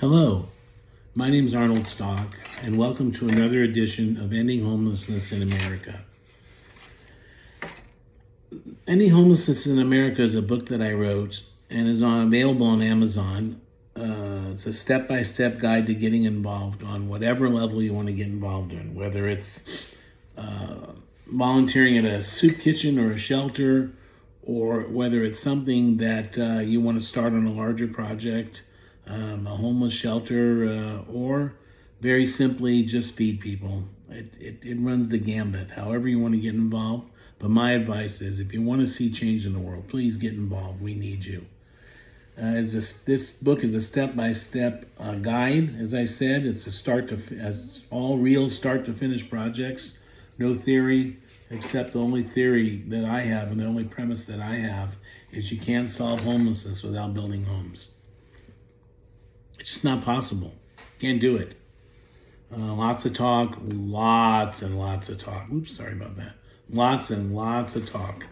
Hello, my name is Arnold Stalk, and welcome to another edition of Ending Homelessness in America. Ending Homelessness in America is a book that I wrote and is available on Amazon. It's a step-by-step guide to getting involved on whatever level you want to get involved in, whether it's volunteering at a soup kitchen or a shelter, or whether it's something that you want to start on a larger project, a homeless shelter, or very simply just feed people. It runs the gambit, however you want to get involved. But my advice is if you want to see change in the world, please get involved. We need you. This book is a step-by-step guide. As I said, it's all real start-to-finish projects. No theory, except the only theory that I have and the only premise that I have is you can't solve homelessness without building homes. It's just not possible. Can't do it. Lots of talk, lots and lots of talk. Oops, sorry about that. Lots and lots of talk.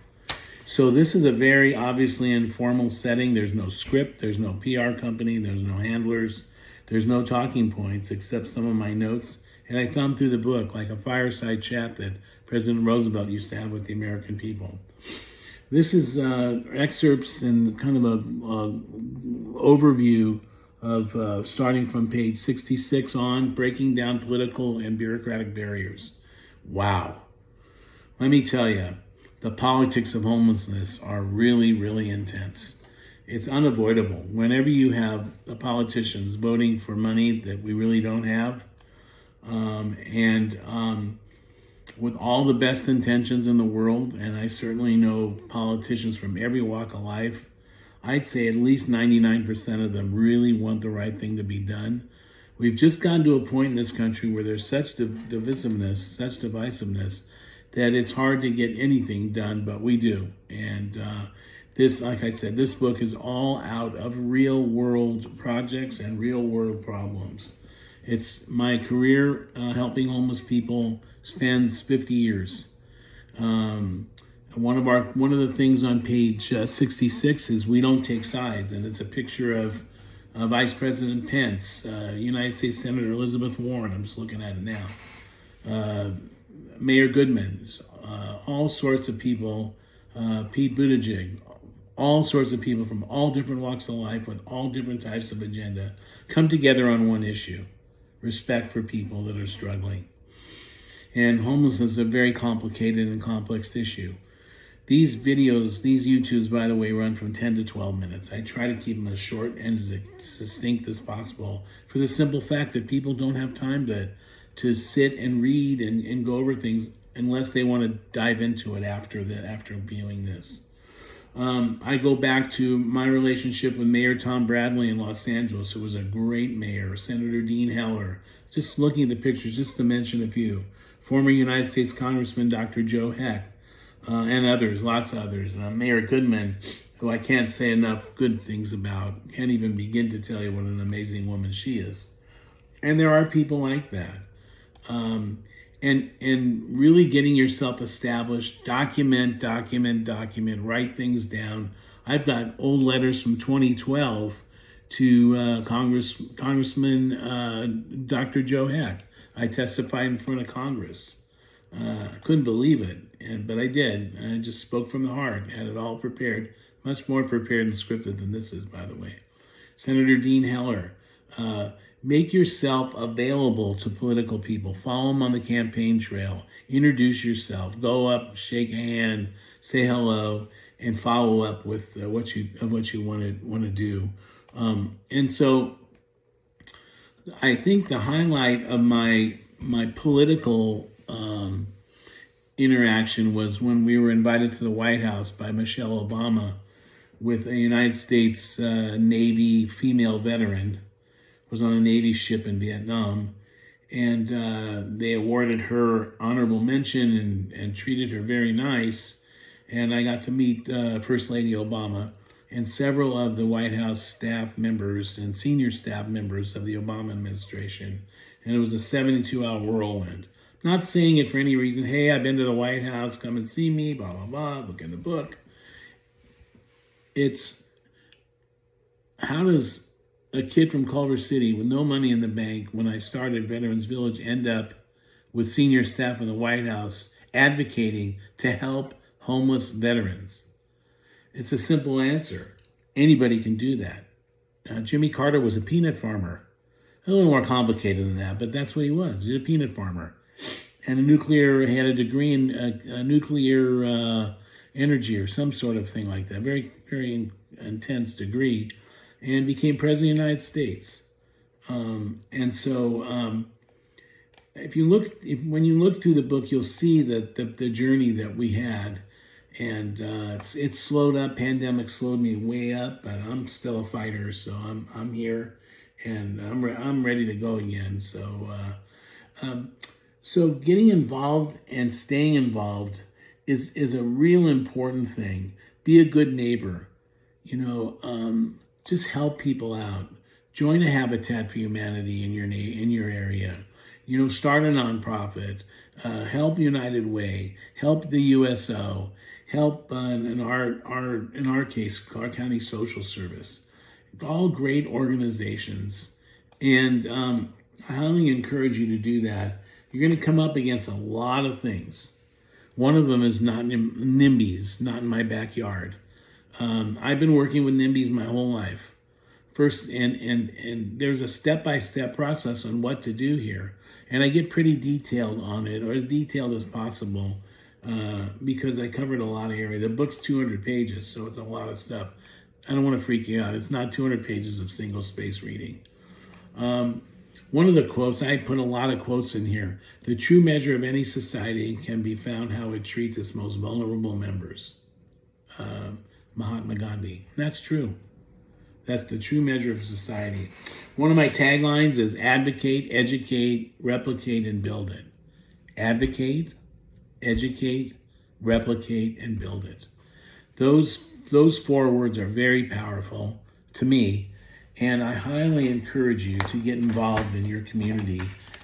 So this is a very obviously informal setting. There's no script, there's no PR company, there's no handlers, there's no talking points except some of my notes. And I thumbed through the book like a fireside chat that President Roosevelt used to have with the American people. This is excerpts and kind of a overview of starting from page 66 on, breaking down political and bureaucratic barriers. Wow. Let me tell you, the politics of homelessness are really, really intense. It's unavoidable. Whenever you have the politicians voting for money that we really don't have, with all the best intentions in the world, and I certainly know politicians from every walk of life, I'd say at least 99% of them really want the right thing to be done. We've just gotten to a point in this country where there's such divisiveness, that it's hard to get anything done, but we do. And like I said, this book is all out of real world projects and real world problems. It's my career helping homeless people spans 50 years. One of the things on page 66 is we don't take sides, and it's a picture of Vice President Pence, United States Senator Elizabeth Warren. I'm just looking at it now. Mayor Goodman, all sorts of people, Pete Buttigieg, all sorts of people from all different walks of life with all different types of agenda come together on one issue: respect for people that are struggling. And homelessness is a very complicated and complex issue. These YouTubes, by the way, run from 10 to 12 minutes. I try to keep them as short and as succinct as possible for the simple fact that people don't have time to sit and read and go over things unless they want to dive into it after viewing this. I go back to my relationship with Mayor Tom Bradley in Los Angeles, who was a great mayor, Senator Dean Heller, just looking at the pictures, just to mention a few. Former United States Congressman Dr. Joe Heck, and others, lots of others. Mayor Goodman, who I can't say enough good things about, can't even begin to tell you what an amazing woman she is. And there are people like that. And really getting yourself established, document, write things down. I've got old letters from 2012 to Congressman Dr. Joe Heck. I testified in front of Congress. I couldn't believe it, but I did. I just spoke from the heart, had it all prepared, much more prepared and scripted than this is, by the way. Senator Dean Heller, make yourself available to political people. Follow them on the campaign trail. Introduce yourself. Go up, shake a hand, say hello, and follow up with what you want to do. And so, I think the highlight of my political interaction was when we were invited to the White House by Michelle Obama with a United States Navy female veteran. Was on a Navy ship in Vietnam, and they awarded her honorable mention and treated her very nice. And I got to meet First Lady Obama and several of the White House staff members and senior staff members of the Obama administration. And it was a 72-hour whirlwind. Not saying it for any reason. Hey, I've been to the White House. Come and see me. Blah, blah, blah. Look in the book. It's how does a kid from Culver City with no money in the bank when I started Veterans Village end up with senior staff in the White House advocating to help homeless veterans? It's a simple answer. Anybody can do that. Jimmy Carter was a peanut farmer. A little more complicated than that, but that's what he was. He was a peanut farmer. And had a degree in nuclear energy or some sort of thing like that. Very, very intense degree. And became president of the United States. When you look through the book, you'll see that the journey that we had, and it's slowed up. Pandemic slowed me way up, but I'm still a fighter, so I'm here, and I'm ready to go again. So getting involved and staying involved is a real important thing. Be a good neighbor. Just help people out. Join a Habitat for Humanity in your area. Start a nonprofit. Help United Way. Help the USO. Help in our case, Clark County Social Service. All great organizations, and I highly encourage you to do that. You're going to come up against a lot of things. One of them is not NIMBYs, not in my backyard. I've been working with NIMBYs my whole life. First, and there's a step-by-step process on what to do here. And I get pretty detailed on it, or as detailed as possible, because I covered a lot of area. The book's 200 pages, so it's a lot of stuff. I don't want to freak you out. It's not 200 pages of single-space reading. One of the quotes, I put a lot of quotes in here. The true measure of any society can be found how it treats its most vulnerable members. Mahatma Gandhi. That's true. That's the true measure of society. One of my taglines is advocate, educate, replicate, and build it. Advocate, educate, replicate, and build it. Those 4 words are very powerful to me, and I highly encourage you to get involved in your community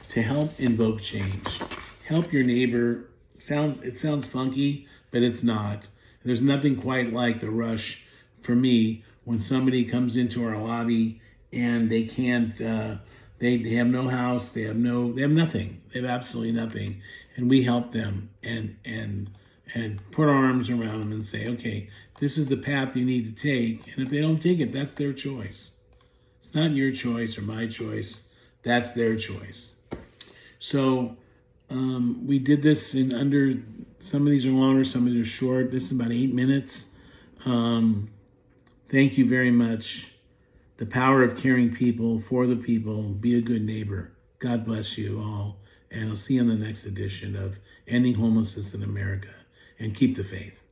to help invoke change. Help your neighbor. It sounds funky, but it's not. There's nothing quite like the rush for me when somebody comes into our lobby and they can't, they have no house, they have nothing, they have absolutely nothing, and we help them and put our arms around them and say, okay, this is the path you need to take, and if they don't take it, that's their choice. It's not your choice or my choice, that's their choice. So we did this in under, some of these are longer, some of these are short. This is about 8 minutes. Thank you very much. The power of caring people for the people. Be a good neighbor. God bless you all. And I'll see you in the next edition of Ending Homelessness in America. And keep the faith.